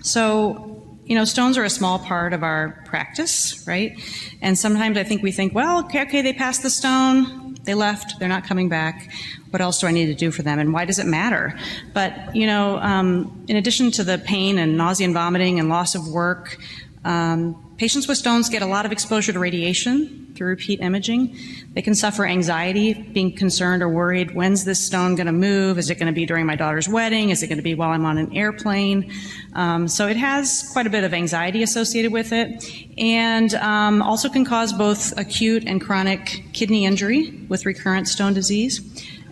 So, stones are a small part of our practice, right? And sometimes I think we think, well, okay, they passed the stone, they left, they're not coming back. What else do I need to do for them, and why does it matter? But, in addition to the pain and nausea and vomiting and loss of work, patients with stones get a lot of exposure to radiation through repeat imaging. They can suffer anxiety, being concerned or worried, when's this stone going to move? Is it going to be during my daughter's wedding? Is it going to be while I'm on an airplane? So it has quite a bit of anxiety associated with it, and also can cause both acute and chronic kidney injury with recurrent stone disease.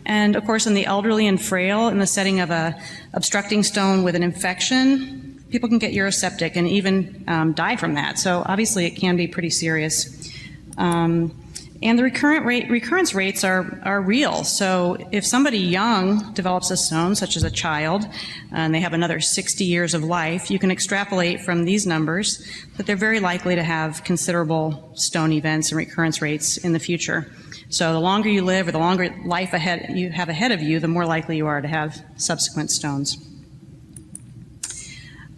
And of course, in the elderly and frail, in the setting of a obstructing stone with an infection, people can get uroseptic and even die from that. So obviously it can be pretty serious. And the recurrence rates are real. So if somebody young develops a stone, such as a child, and they have another 60 years of life, you can extrapolate from these numbers that they're very likely to have considerable stone events and recurrence rates in the future. So the longer you live or the longer life you have ahead of you, the more likely you are to have subsequent stones.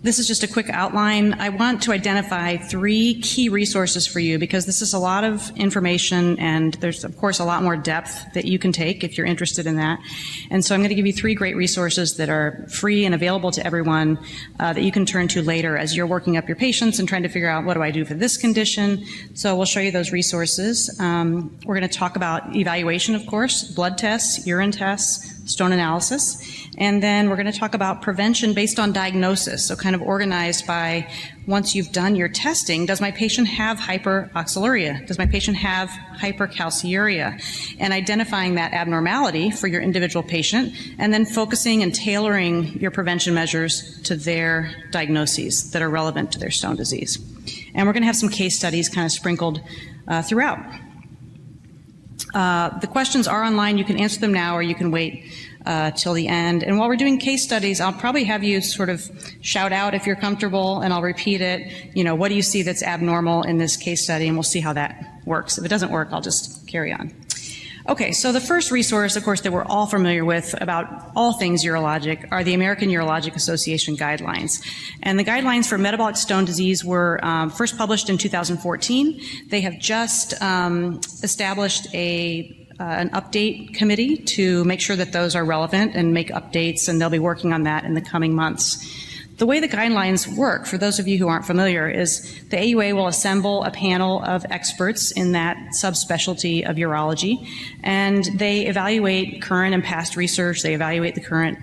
This is just a quick outline. I want to identify 3 key resources for you because this is a lot of information, and there's, of course, a lot more depth that you can take if you're interested in that. And so I'm going to give you 3 great resources that are free and available to everyone that you can turn to later as you're working up your patients and trying to figure out, what do I do for this condition? So we'll show you those resources. We're going to talk about evaluation, of course, blood tests, urine tests, stone analysis. And then we're going to talk about prevention based on diagnosis, so kind of organized by, once you've done your testing, does my patient have hyperoxaluria? Does my patient have hypercalciuria? And identifying that abnormality for your individual patient, and then focusing and tailoring your prevention measures to their diagnoses that are relevant to their stone disease. And we're going to have some case studies kind of sprinkled throughout. The questions are online. You can answer them now, or you can wait till the end. And while we're doing case studies, I'll probably have you sort of shout out if you're comfortable, and I'll repeat it. What do you see that's abnormal in this case study? And we'll see how that works. If it doesn't work, I'll just carry on. Okay, so the first resource, of course, that we're all familiar with about all things urologic are the American Urologic Association guidelines. And the guidelines for metabolic stone disease were first published in 2014. They have just established an update committee to make sure that those are relevant and make updates, and they'll be working on that in the coming months. The way the guidelines work, for those of you who aren't familiar, is the AUA will assemble a panel of experts in that subspecialty of urology, and they evaluate current and past research, they evaluate the current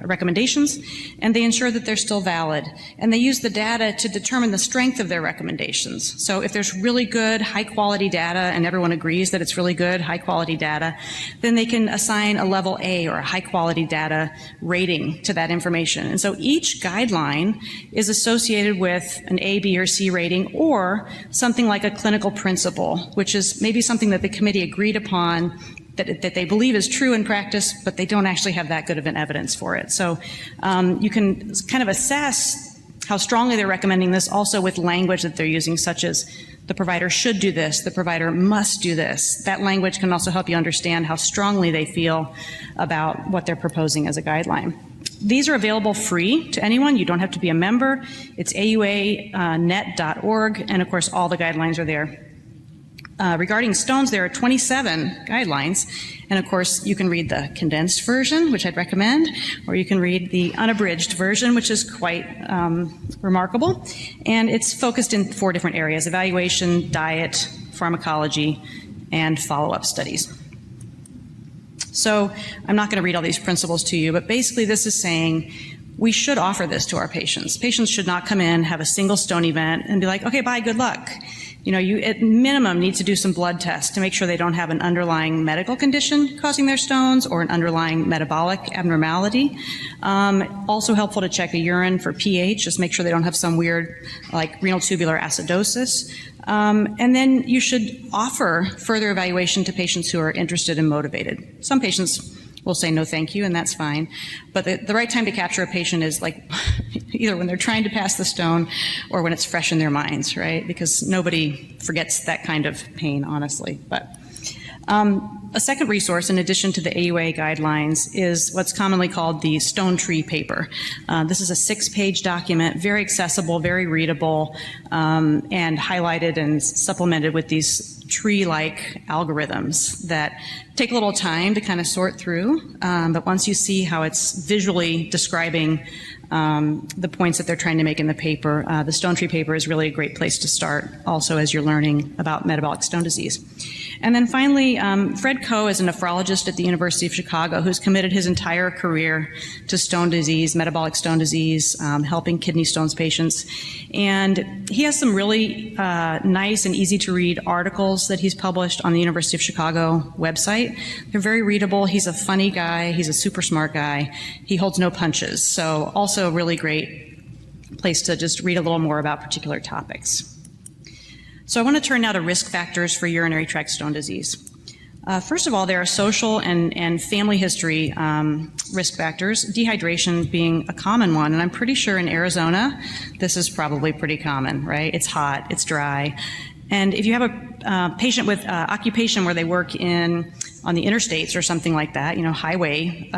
recommendations, and they ensure that they're still valid. And they use the data to determine the strength of their recommendations. So if there's really good, high-quality data, and everyone agrees that it's really good, high-quality data, then they can assign a level A, or a high-quality data rating to that information. And so each guideline is associated with an A, B, or C rating, or something like a clinical principle, which is maybe something that the committee agreed upon that they believe is true in practice, but they don't actually have that good of an evidence for it. So you can kind of assess how strongly they're recommending this also with language that they're using, such as the provider should do this, the provider must do this. That language can also help you understand how strongly they feel about what they're proposing as a guideline. These are available free to anyone. You don't have to be a member. It's auanet.org, and of course all the guidelines are there. Regarding stones, there are 27 guidelines, and of course you can read the condensed version, which I'd recommend, or you can read the unabridged version, which is quite remarkable, and it's focused in 4 different areas: evaluation, diet, pharmacology, and follow-up studies. So I'm not going to read all these principles to you, but basically this is saying we should offer this to our patients. Patients should not come in, have a single stone event, and be like, okay, bye, good luck. You at minimum need to do some blood tests to make sure they don't have an underlying medical condition causing their stones or an underlying metabolic abnormality. Also helpful to check a urine for pH, just make sure they don't have some weird, like renal tubular acidosis. And then you should offer further evaluation to patients who are interested and motivated. Some patients will say no thank you, and that's fine. But the right time to capture a patient is like either when they're trying to pass the stone or when it's fresh in their minds, right? Because nobody forgets that kind of pain, honestly. But A second resource, in addition to the AUA guidelines, is what's commonly called the Stone Tree paper. This is a 6-page document, very accessible, very readable, and highlighted and supplemented with these tree-like algorithms that take a little time to kind of sort through, but once you see how it's visually describing the points that they're trying to make in the paper, the Stone Tree paper is really a great place to start, also as you're learning about metabolic stone disease. And then finally, Fred Coe is a nephrologist at the University of Chicago who's committed his entire career to stone disease, metabolic stone disease, helping kidney stones patients. And he has some really nice and easy to read articles that he's published on the University of Chicago website. They're very readable. He's a funny guy. He's a super smart guy. He holds no punches. So also a really great place to just read a little more about particular topics. So I want to turn now to risk factors for urinary tract stone disease. First of all, there are social and family history risk factors, dehydration being a common one, and I'm pretty sure in Arizona, this is probably pretty common, right? It's hot, it's dry. And if you have a patient with occupation where they work on the interstates or something like that, you know, highway,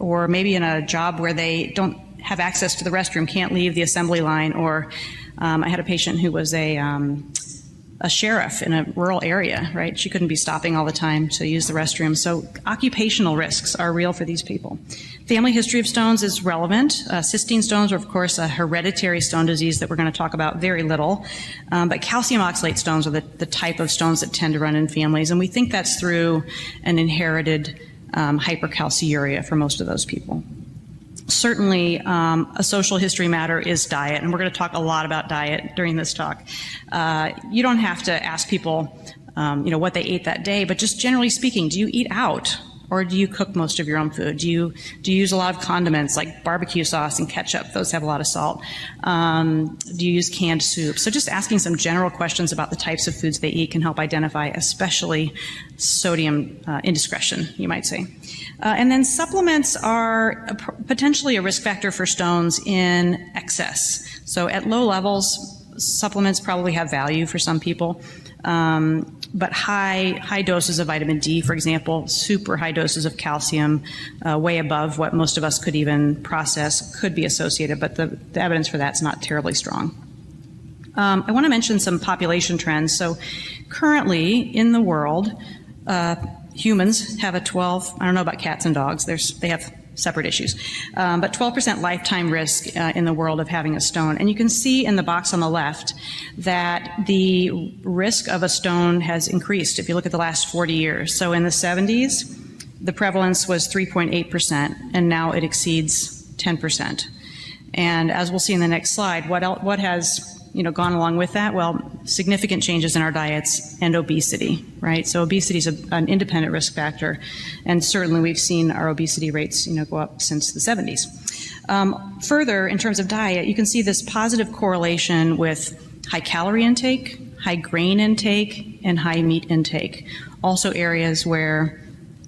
or maybe in a job where they don't have access to the restroom, can't leave the assembly line, or I had a patient who was a sheriff in a rural area, right? She couldn't be stopping all the time to use the restroom. So occupational risks are real for these people. Family history of stones is relevant. Cystine stones are, of course, a hereditary stone disease that we're going to talk about very little. But calcium oxalate stones are the type of stones that tend to run in families. And we think that's through an inherited hypercalciuria for most of those people. Certainly, a social history matter is diet, and we're going to talk a lot about diet during this talk. You don't have to ask people, what they ate that day, but just generally speaking, do you eat out, or do you cook most of your own food? Do you use a lot of condiments like barbecue sauce and ketchup? Those have a lot of salt. Do you use canned soup? So just asking some general questions about the types of foods they eat can help identify, especially sodium indiscretion, you might say. And then supplements are potentially a risk factor for stones in excess. So at low levels, supplements probably have value for some people, but high doses of vitamin D, for example, super high doses of calcium, way above what most of us could even process, could be associated, but the evidence for that's not terribly strong. I want to mention some population trends. So currently in the world, humans have a 12, I don't know about cats and dogs, they have separate issues, but 12% lifetime risk in the world of having a stone. And you can see in the box on the left that the risk of a stone has increased if you look at the last 40 years. So in the 70s, the prevalence was 3.8%, and now it exceeds 10%. And as we'll see in the next slide, what has gone along with that? Well, significant changes in our diets and obesity, right? So obesity is an independent risk factor, and certainly we've seen our obesity rates, go up since the 70s. Further, in terms of diet, you can see this positive correlation with high calorie intake, high grain intake, and high meat intake. Also areas where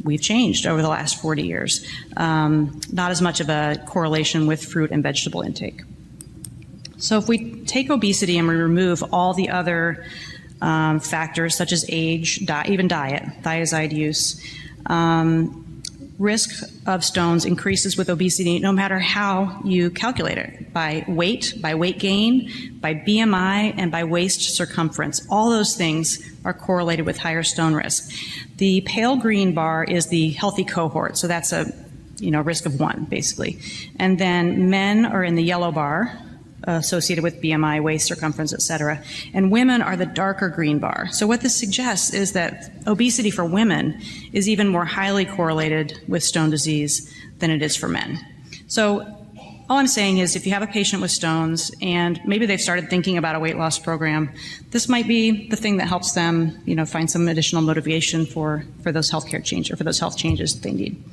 we've changed over the last 40 years. Not as much of a correlation with fruit and vegetable intake. So if we take obesity and we remove all the other factors such as age, even diet, thiazide use, risk of stones increases with obesity no matter how you calculate it, by weight gain, by BMI, and by waist circumference. All those things are correlated with higher stone risk. The pale green bar is the healthy cohort, so that's a risk of 1, basically. And then men are in the yellow bar, associated with BMI, waist circumference, et cetera. And women are the darker green bar. So what this suggests is that obesity for women is even more highly correlated with stone disease than it is for men. So all I'm saying is if you have a patient with stones and maybe they've started thinking about a weight loss program, this might be the thing that helps them, find some additional motivation for those healthcare change or for those health changes that they need.